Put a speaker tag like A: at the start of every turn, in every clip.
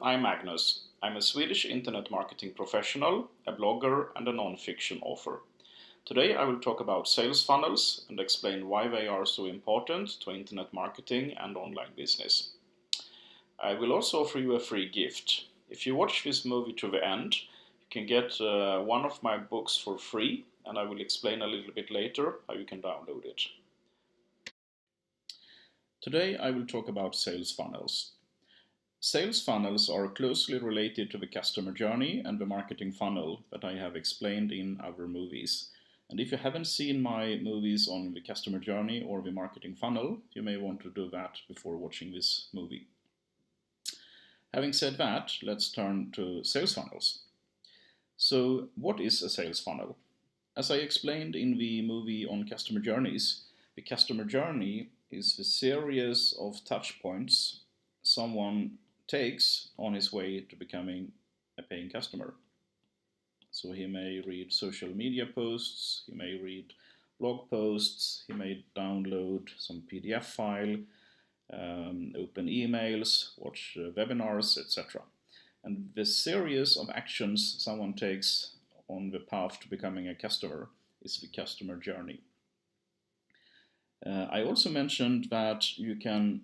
A: I'm Magnus. I'm a Swedish internet marketing professional, a blogger, and a non-fiction author. Today I will talk about sales funnels and explain why they are so important to internet marketing and online business. I will also offer you a free gift. If you watch this movie to the end, you can get one of my books for free, and I will explain a little bit later how you can download it. Today I will talk about sales funnels. Sales funnels are closely related to the customer journey and the marketing funnel that I have explained in other movies. And if you haven't seen my movies on the customer journey or the marketing funnel, you may want to do that before watching this movie. Having said that, let's turn to sales funnels. So, what is a sales funnel? As I explained in the movie on customer journeys, the customer journey is the series of touch points someone takes on his way to becoming a paying customer. So he may read social media posts, he may read blog posts, he may download some PDF file, open emails, watch webinars, etc. And the series of actions someone takes on the path to becoming a customer is the customer journey. I also mentioned that you can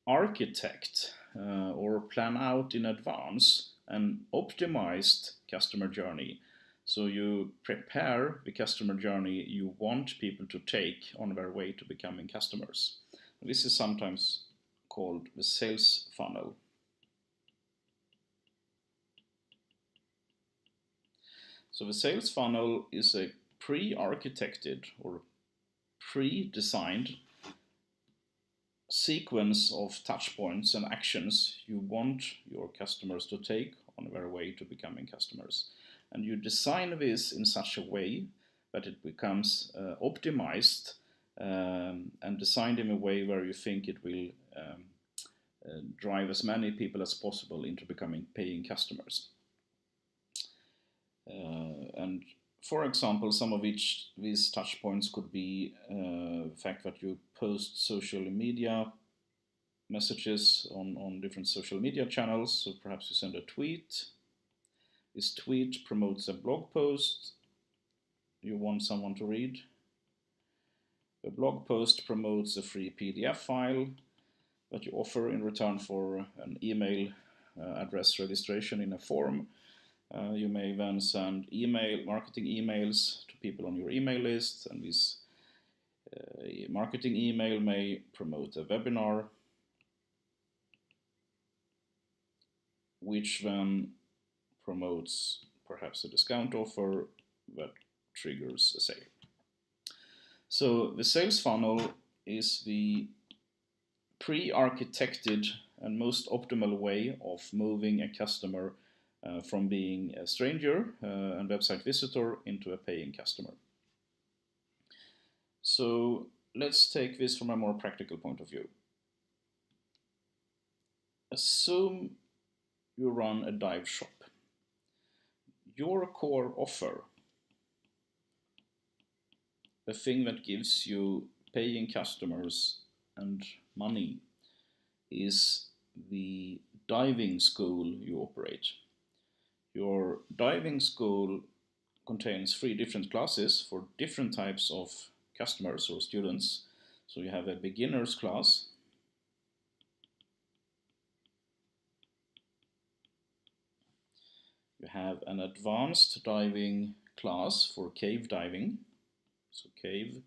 A: architect or plan out in advance an optimized customer journey. So you prepare the customer journey you want people to take on their way to becoming customers. This is sometimes called the sales funnel. So the sales funnel is a pre-architected or pre-designed sequence of touch points and actions you want your customers to take on their way to becoming customers. And you design this in such a way that it becomes optimized and designed in a way where you think it will drive as many people as possible into becoming paying customers. And for example, some of these touch points could be the fact that you post social media messages on different social media channels. So perhaps you send a tweet. This tweet promotes a blog post you want someone to read. The blog post promotes a free PDF file that you offer in return for an email address registration in a form. You may then send marketing emails to people on your email list, and this marketing email may promote a webinar, which then promotes perhaps a discount offer that triggers a sale. So the sales funnel is the pre-architected and most optimal way of moving a customer from being a stranger and website visitor into a paying customer. So let's take this from a more practical point of view. Assume you run a dive shop. Your core offer, the thing that gives you paying customers and money, is the diving school you operate. Your diving school contains 3 different classes for different types of customers or students. So you have a beginner's class, you have an advanced diving class for cave diving, so cave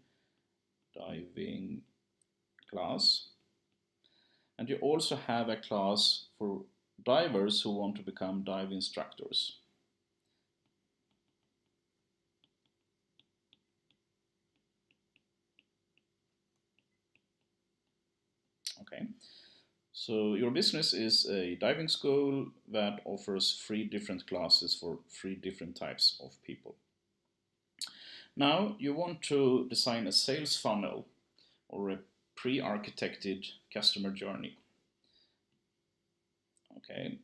A: diving class, and you also have a class for divers who want to become dive instructors. Okay, so your business is a diving school that offers 3 different classes for 3 different types of people. Now you want to design a sales funnel or a pre-architected customer journey. Okay,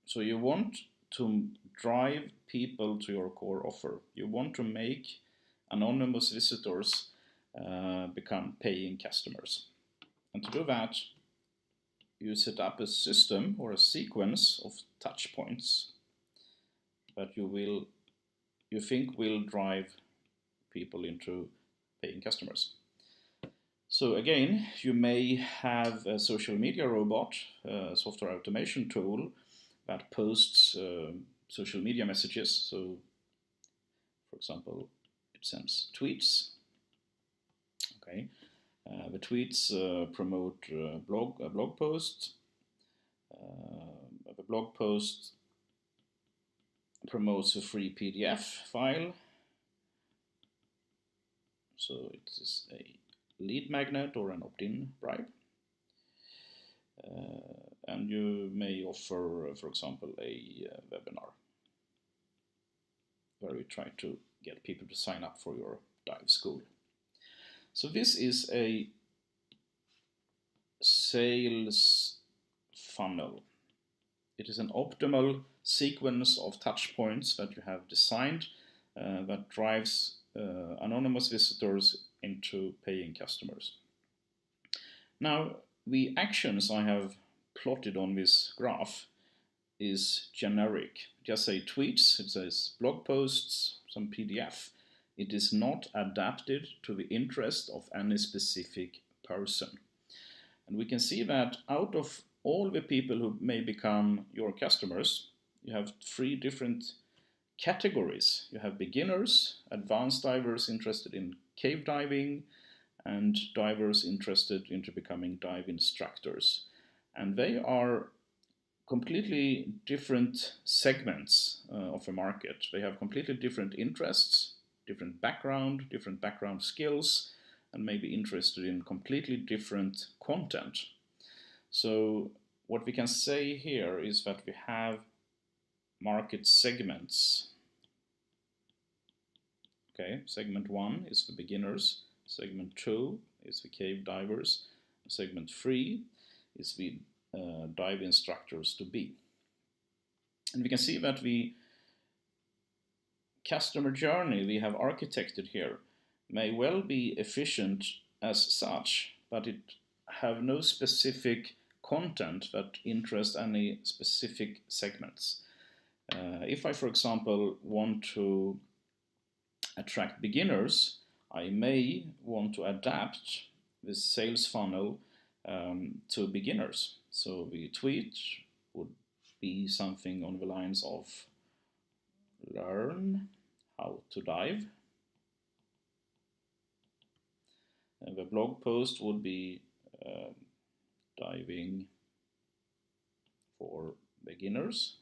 A: so you want to drive people to your core offer. You want to make anonymous visitors become paying customers. And to do that, you set up a system or a sequence of touch points that you think will drive people into paying customers. So again, you may have a social media robot, a software automation tool that posts social media messages. So, for example, it sends tweets. Okay, the tweets promote a blog post. The blog post promotes a free PDF file. So it is a lead magnet or an opt-in bribe. And you may offer, for example, a webinar where you try to get people to sign up for your dive school. So this is a sales funnel. It is an optimal sequence of touch points that you have designed that drives anonymous visitors into paying customers. Now, the actions I have plotted on this graph is generic. Just say tweets, it says blog posts, some PDF. It is not adapted to the interest of any specific person. And we can see that out of all the people who may become your customers, you have 3 different categories. You have beginners, advanced divers interested in cave diving, and divers interested into becoming dive instructors. And they are completely different segments of the market. They have completely different interests, different background skills, and maybe interested in completely different content. So what we can say here is that we have market segments. Okay, segment 1 is the beginners, segment 2 is the cave divers, segment 3 is the dive instructors to be. And we can see that the customer journey we have architected here may well be efficient as such, but it have no specific content that interest any specific segments. If I, for example, want to attract beginners, I may want to adapt this sales funnel to beginners. So the tweet would be something on the lines of learn how to dive. And the blog post would be diving for beginners.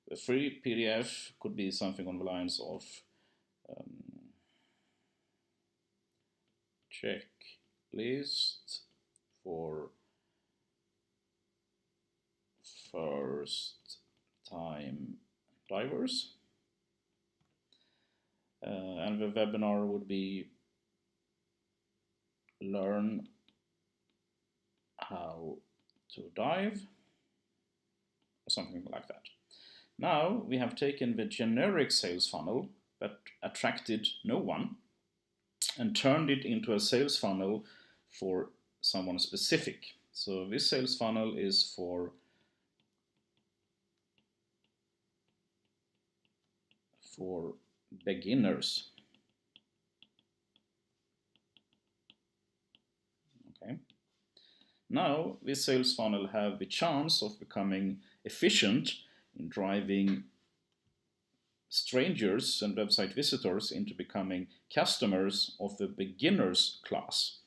A: The free PDF could be something on the lines of checklist for first time divers. And the webinar would be learn how to dive, or something like that. Now we have taken the generic sales funnel that attracted no one and turned it into a sales funnel for someone specific. So this sales funnel is for beginners. Okay. Now this sales funnel have the chance of becoming efficient in driving strangers and website visitors into becoming customers of the beginners class.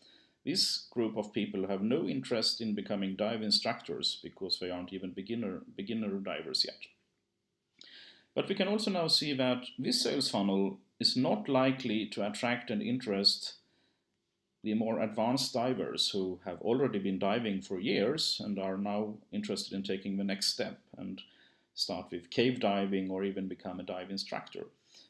A: This group of people have no interest in becoming dive instructors because they aren't even beginner divers yet. But we can also now see that this sales funnel is not likely to attract and interest the more advanced divers who have already been diving for years and are now interested in taking the next step and start with cave diving or even become a dive instructor.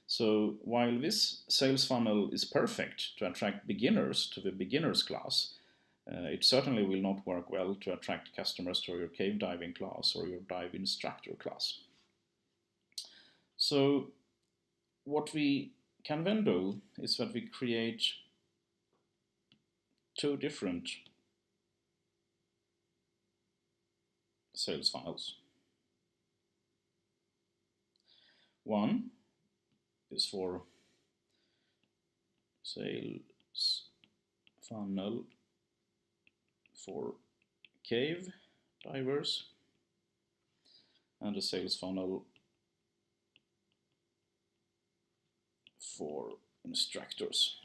A: So while this sales funnel is perfect to attract beginners to the beginners class, it certainly will not work well to attract customers to your cave diving class or your dive instructor class. So what we can then do is that we create 2 different sales funnels. One is for sales funnel for cave divers and a sales funnel for instructors.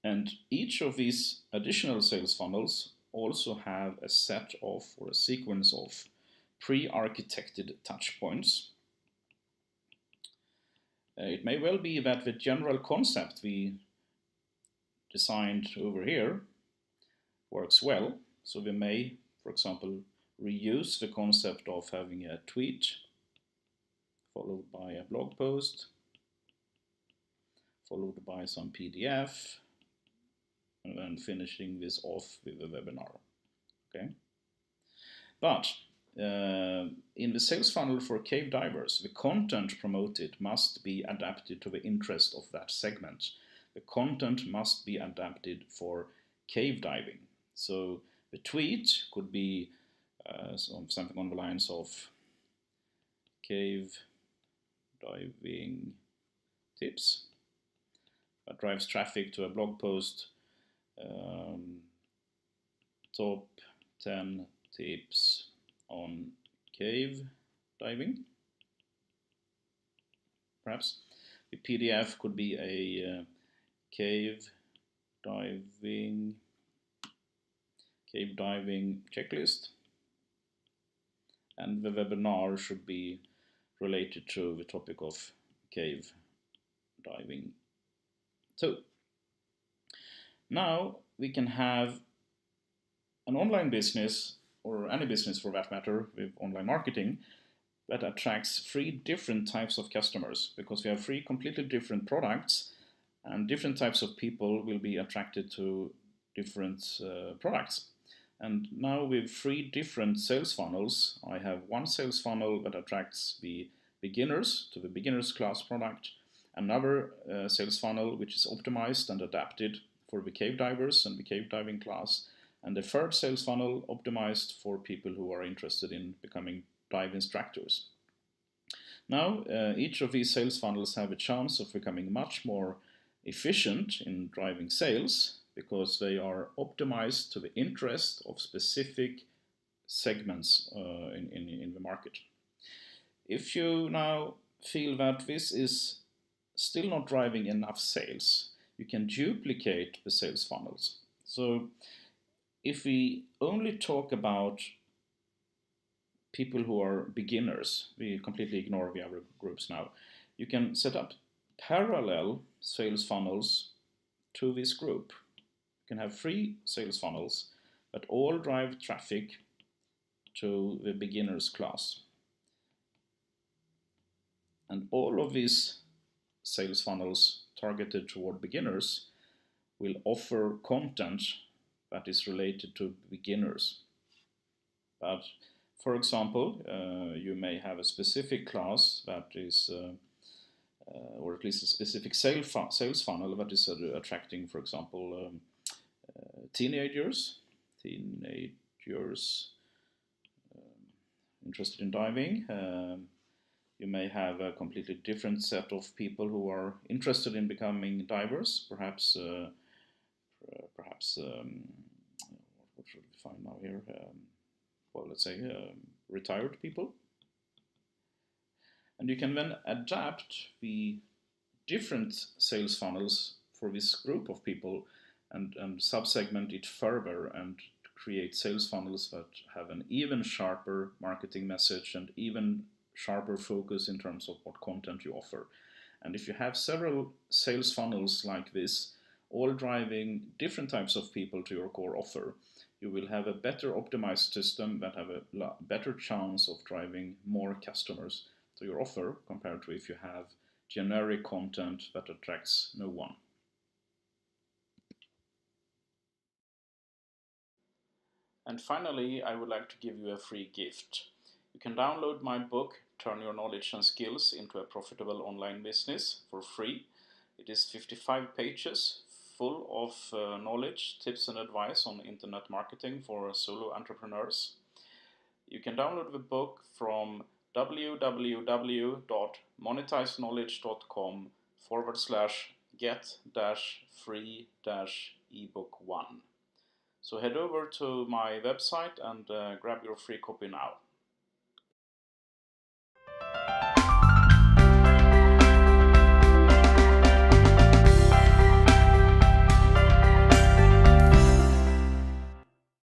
A: And each of these additional sales funnels also have a set of, or a sequence of, pre-architected touch points. It may well be that the general concept we designed over here works well, so we may, for example, reuse the concept of having a tweet followed by a blog post, followed by some PDF, and then finishing this off with a webinar. Okay, but in the sales funnel for cave divers, the content promoted must be adapted to the interest of that segment. The content must be adapted for cave diving. So the tweet could be something on the lines of cave diving tips. That drives traffic to a blog post, top 10 tips on cave diving, perhaps. The PDF could be a cave diving checklist, and the webinar should be related to the topic of cave diving too. Now we can have an online business, or any business for that matter, with online marketing that attracts 3 different types of customers, because we have 3 completely different products, and different types of people will be attracted to different products. And now with 3 different sales funnels, I have one sales funnel that attracts the beginners to the beginners class product, another sales funnel which is optimized and adapted for the cave divers and the cave diving class, and the third sales funnel optimized for people who are interested in becoming dive instructors. Now, each of these sales funnels have a chance of becoming much more efficient in driving sales, because they are optimized to the interest of specific segments in the market. If you now feel that this is still not driving enough sales, you can duplicate the sales funnels. So if we only talk about people who are beginners, we completely ignore the other groups now, you can set up parallel sales funnels to this group. You can have 3 sales funnels that all drive traffic to the beginners class. And all of these sales funnels targeted toward beginners will offer content that is related to beginners. But for example, you may have a specific class that is, or at least a specific sales funnel that is attracting, for example, teenagers interested in diving. You may have a completely different set of people who are interested in becoming divers, perhaps what should we find now here? Well, let's say retired people. And you can then adapt the different sales funnels for this group of people and subsegment it further and create sales funnels that have an even sharper marketing message and even sharper focus in terms of what content you offer. And if you have several sales funnels like this, all driving different types of people to your core offer, you will have a better optimized system that have a better chance of driving more customers to your offer, compared to if you have generic content that attracts no one. And finally, I would like to give you a free gift. You can download my book, Turn Your Knowledge and Skills into a Profitable Online Business, for free. It is 55 pages, full of knowledge, tips and advice on internet marketing for solo entrepreneurs. You can download the book from www.monetizeknowledge.com/get-free-ebook1. So head over to my website and grab your free copy now.